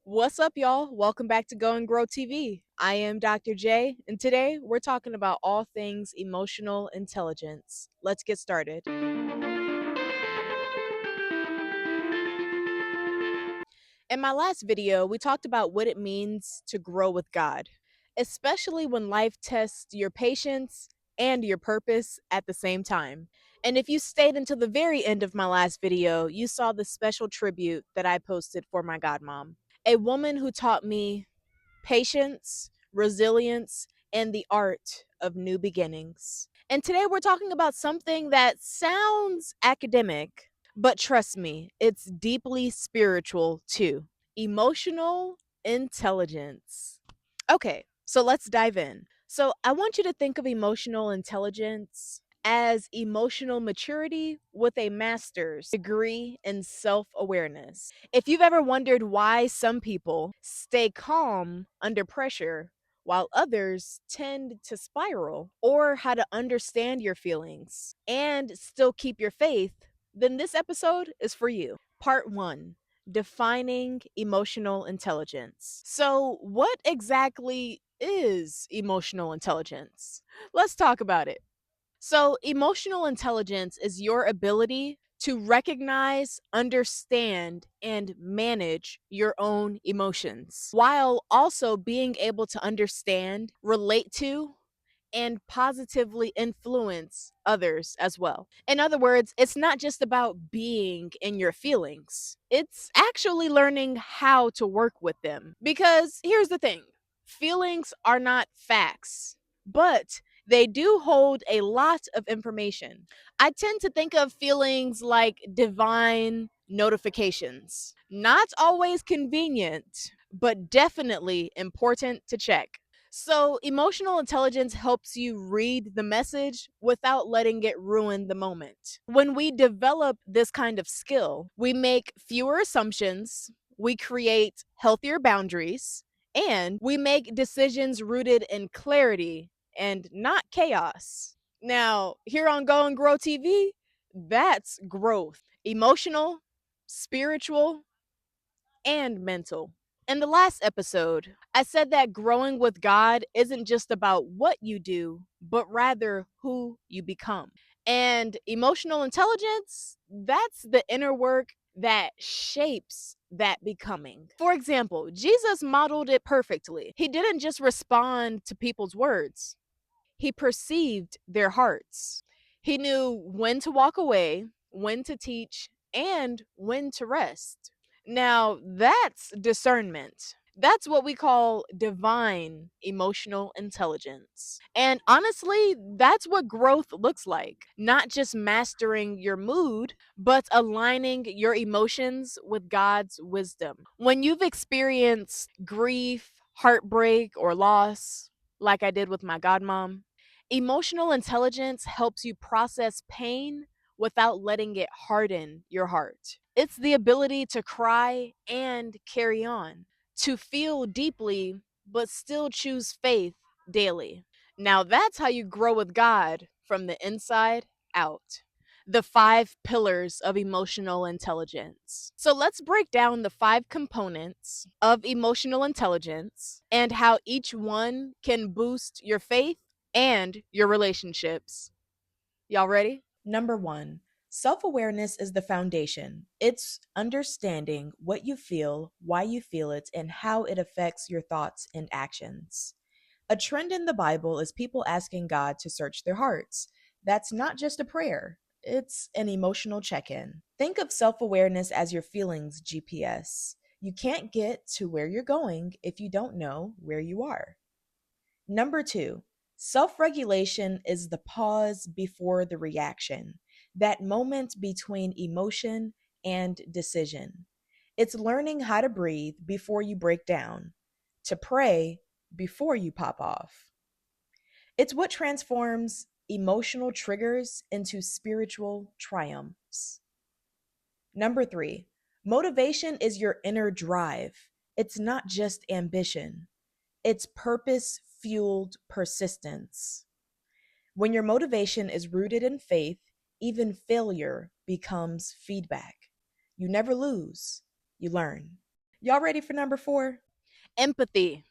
What's up, y'all? Welcome back to Go and Grow TV. I am Dr. J, and today we're talking about all things emotional intelligence. Let's get started. In my last video, we talked about what it means to grow with God, especially when life tests your patience and your purpose at the same time. And if you stayed until the very end of my last video, you saw the special tribute that I posted for my godmom, a woman who taught me patience, resilience, and the art of new beginnings. And today we're talking about something that sounds academic, but trust me, it's deeply spiritual too: emotional intelligence. Okay, so let's dive in. So, I want you to think of emotional intelligence as emotional maturity with a master's degree in self awareness. If you've ever wondered why some people stay calm under pressure while others tend to spiral, or how to understand your feelings and still keep your faith, then this episode is for you. Part 1: Defining emotional intelligence. So, what exactly is emotional intelligence? Let's talk about it. So, emotional intelligence is your ability to recognize, understand, and manage your own emotions while also being able to understand, relate to, and positively influence others as well. In other words, it's not just about being in your feelings, it's actually learning how to work with them. Because here's the thing: feelings are not facts, but they do hold a lot of information. I tend to think of feelings like divine notifications. Not always convenient, but definitely important to check. So, emotional intelligence helps you read the message without letting it ruin the moment. When we develop this kind of skill, we make fewer assumptions, we create healthier boundaries, and we make decisions rooted in clarity and not chaos. Now, here on Go and Grow TV, that's growth: emotional, spiritual, and mental. In the last episode, I said that growing with God isn't just about what you do, but rather who you become. And emotional intelligence, that's the inner work that shapes that becoming. For example, Jesus modeled it perfectly. He didn't just respond to people's words, he perceived their hearts. He knew when to walk away, when to teach, and when to rest. Now, that's discernment. That's what we call divine emotional intelligence. And honestly, that's what growth looks like. Not just mastering your mood, but aligning your emotions with God's wisdom. When you've experienced grief, heartbreak, or loss, like I did with my godmom, emotional intelligence helps you process pain without letting it harden your heart. It's the ability to cry and carry on, to feel deeply but still choose faith daily. Now that's how you grow with God from the inside out. The 5 pillars of emotional intelligence. So let's break down the 5 components of emotional intelligence and how each one can boost your faith and your relationships. Y'all ready? Number 1: self awareness is the foundation. It's understanding what you feel, why you feel it, and how it affects your thoughts and actions. A trend in the Bible is people asking God to search their hearts. That's not just a prayer, it's an emotional check in. Think of self awareness as your feelings GPS. You can't get to where you're going if you don't know where you are. Number 2: self regulation is the pause before the reaction, that moment between emotion and decision. It's learning how to breathe before you break down, to pray before you pop off. It's what transforms emotional triggers into spiritual triumphs. Number 3: motivation is your inner drive. It's not just ambition, it's purpose fueled persistence. When your motivation is rooted in faith, even failure becomes feedback. You never lose, you learn. Y'all ready for number four? Empathy.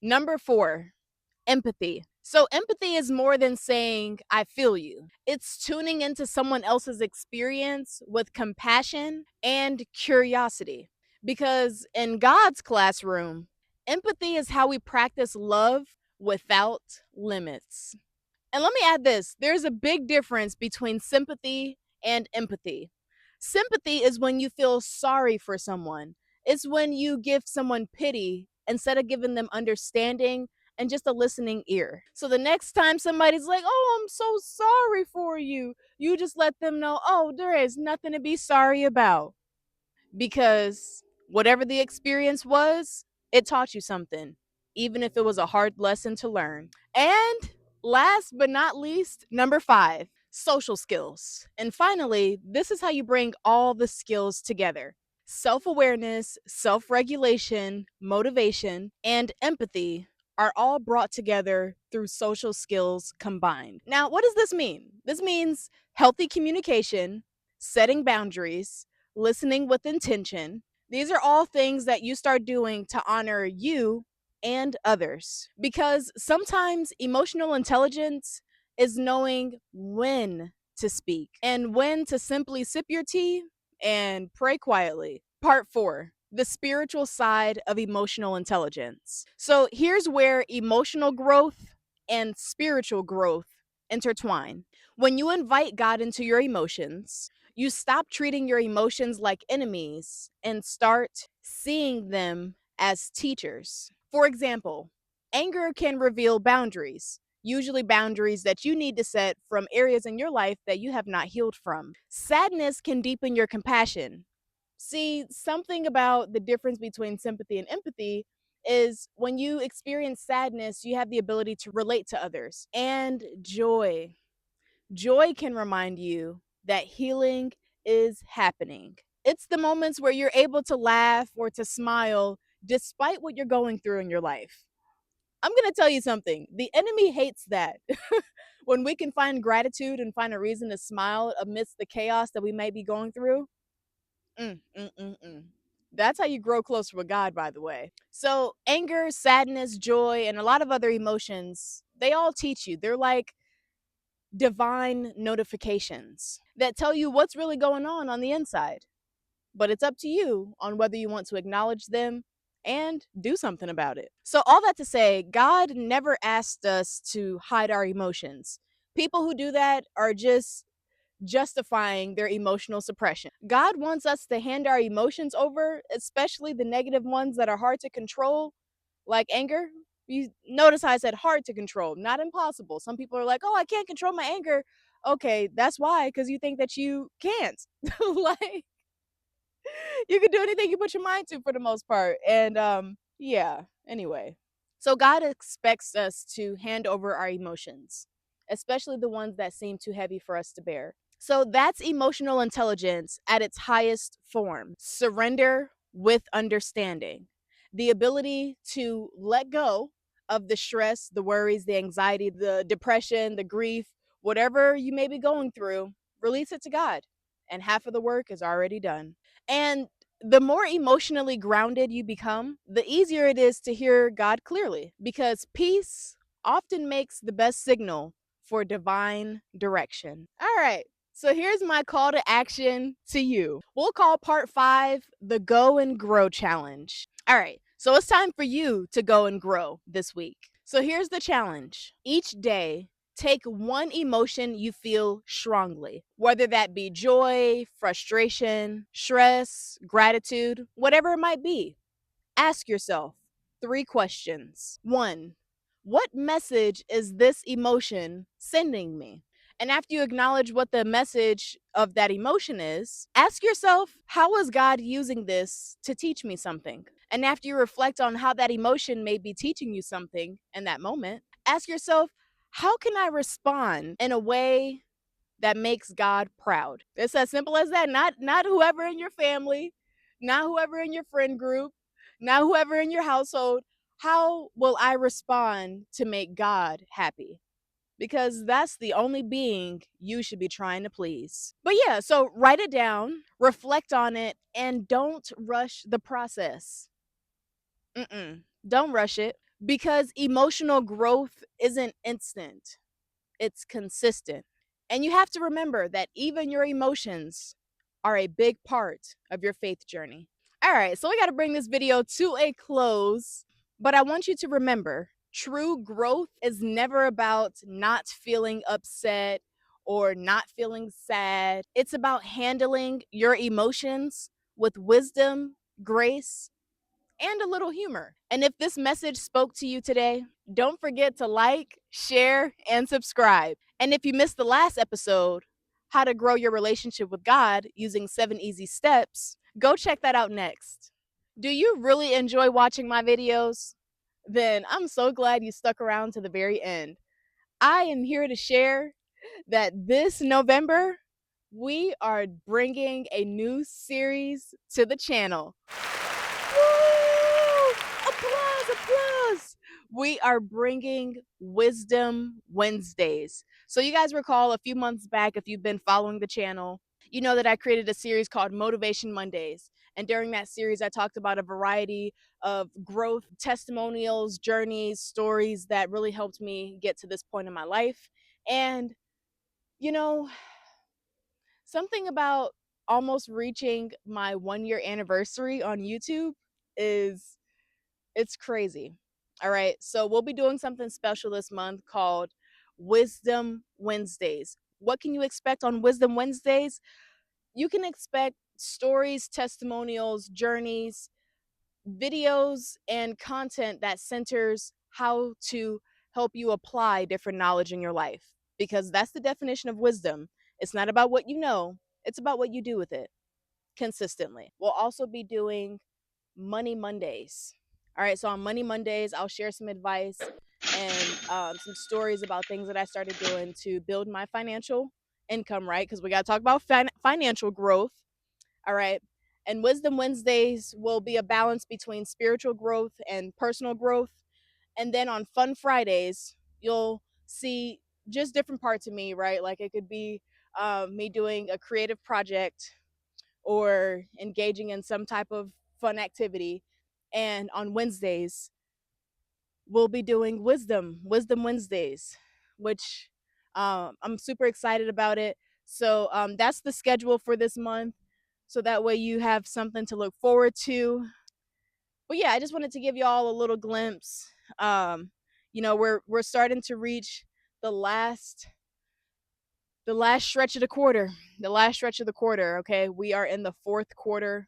Number four, empathy. So, empathy is more than saying, I feel you. It's tuning into someone else's experience with compassion and curiosity. Because in God's classroom, empathy is how we practice love without limits. And let me add this, there's a big difference between sympathy and empathy. Sympathy is when you feel sorry for someone, it's when you give someone pity instead of giving them understanding and just a listening ear. So the next time somebody's like, oh, I'm so sorry for you, you just let them know, oh, there is nothing to be sorry about. Because whatever the experience was, it taught you something, even if it was a hard lesson to learn. And last but not least, number five, social skills. And finally, this is how you bring all the skills together: self awareness, self regulation, motivation, and empathy are all brought together through social skills combined. Now, what does this mean? This means healthy communication, setting boundaries, listening with intention. These are all things that you start doing to honor you and others. Because sometimes emotional intelligence is knowing when to speak and when to simply sip your tea and pray quietly. Part four, the spiritual side of emotional intelligence. So here's where emotional growth and spiritual growth intertwine. When you invite God into your emotions, you stop treating your emotions like enemies and start seeing them as teachers. For example, anger can reveal boundaries, usually boundaries that you need to set from areas in your life that you have not healed from. Sadness can deepen your compassion. See, something about the difference between sympathy and empathy is when you experience sadness, you have the ability to relate to others. And joy. Joy can remind you that healing is happening. It's the moments where you're able to laugh or to smile despite what you're going through in your life. I'm going to tell you something. The enemy hates that. When we can find gratitude and find a reason to smile amidst the chaos that we may be going through, mm, mm, mm, mm. That's how you grow closer with God, by the way. So, anger, sadness, joy, and a lot of other emotions, they all teach you. They're like divine notifications that tell you what's really going on the inside. But it's up to you on whether you want to acknowledge them and do something about it. So, all that to say, God never asked us to hide our emotions. People who do that are just justifying their emotional suppression. God wants us to hand our emotions over, especially the negative ones that are hard to control, like anger. You notice how I said hard to control, not impossible. Some people are like, "Oh, I can't control my anger." Okay, that's why, because you think that you can't. Like, you can do anything you put your mind to for the most part. And yeah, anyway. So God expects us to hand over our emotions, especially the ones that seem too heavy for us to bear. So that's emotional intelligence at its highest form. Surrender with understanding. The ability to let go of the stress, the worries, the anxiety, the depression, the grief, whatever you may be going through, release it to God. And half of the work is already done. And the more emotionally grounded you become, the easier it is to hear God clearly, because peace often makes the best signal for divine direction. All right. So here's my call to action to you. We'll call part five the Go and Grow Challenge. All right. So it's time for you to go and grow this week. So here's the challenge: each day, take one emotion you feel strongly, whether that be joy, frustration, stress, gratitude, whatever it might be. Ask yourself three questions. One, what message is this emotion sending me? And after you acknowledge what the message of that emotion is, ask yourself, how is God using this to teach me something? And after you reflect on how that emotion may be teaching you something in that moment, ask yourself, how can I respond in a way that makes God proud? It's as simple as that. Not whoever in your family, not whoever in your friend group, not whoever in your household. How will I respond to make God happy? because that's the only being you should be trying to please. But yeah, so write it down, reflect on it, and don't rush the process. Don't rush it because emotional growth isn't instant, it's consistent. And you have to remember that even your emotions are a big part of your faith journey. All right, so we got to bring this video to a close, but I want you to remember true growth is never about not feeling upset or not feeling sad. It's about handling your emotions with wisdom, grace, and a little humor. And if this message spoke to you today, don't forget to like, share, and subscribe. And if you missed the last episode, How to Grow Your Relationship with God Using 7 Easy Steps, go check that out next. Do you really enjoy watching my videos? Then I'm so glad you stuck around to the very end. I am here to share that this November, we are bringing a new series to the channel. Woo! Applause, applause. We are bringing Wisdom Wednesdays. So, you guys recall a few months back, if you've been following the channel, you know that I created a series called Motivation Mondays. And during that series, I talked about a variety of growth testimonials, journeys, stories that really helped me get to this point in my life. And, you know, something about almost reaching my 1 year anniversary on YouTube is it's crazy. All right. So we'll be doing something special this month called Wisdom Wednesdays. What can you expect on Wisdom Wednesdays? You can expect stories, testimonials, journeys, videos, and content that centers how to help you apply different knowledge in your life. Because that's the definition of wisdom. It's not about what you know, it's about what you do with it consistently. We'll also be doing Money Mondays. All right, so on Money Mondays, I'll share some advice and some stories about things that I started doing to build my financial income, right? Because we got to talk about financial growth. All right. And Wisdom Wednesdays will be a balance between spiritual growth and personal growth. And then on Fun Fridays, you'll see just different parts of me, right? Like it could be me doing a creative project or engaging in some type of fun activity. And on Wednesdays, we'll be doing Wisdom Wednesdays, which I'm super excited about it. So that's the schedule for this month. So that way you have something to look forward to. But yeah, I just wanted to give you all a little glimpse. Um, we're starting to reach the last stretch of the quarter. The last stretch of the quarter. Okay, we are in the fourth quarter.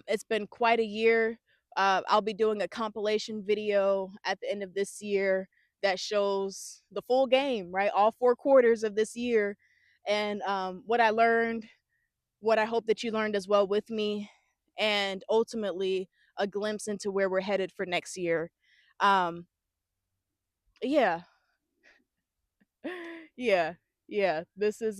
It's been quite a year. I'll be doing a compilation video at the end of this year that shows the full game, right? All 4 quarters of this year. And what I learned, what I hope that you learned as well with me, and ultimately a glimpse into where we're headed for next year. Um, yeah, yeah, yeah. This has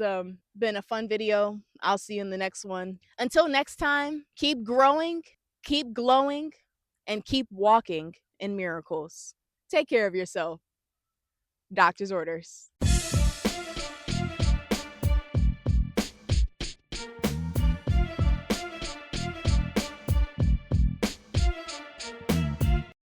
been a fun video. I'll see you in the next one. Until next time, keep growing, keep glowing, and keep walking in miracles. Take care of yourself. Doctor's orders.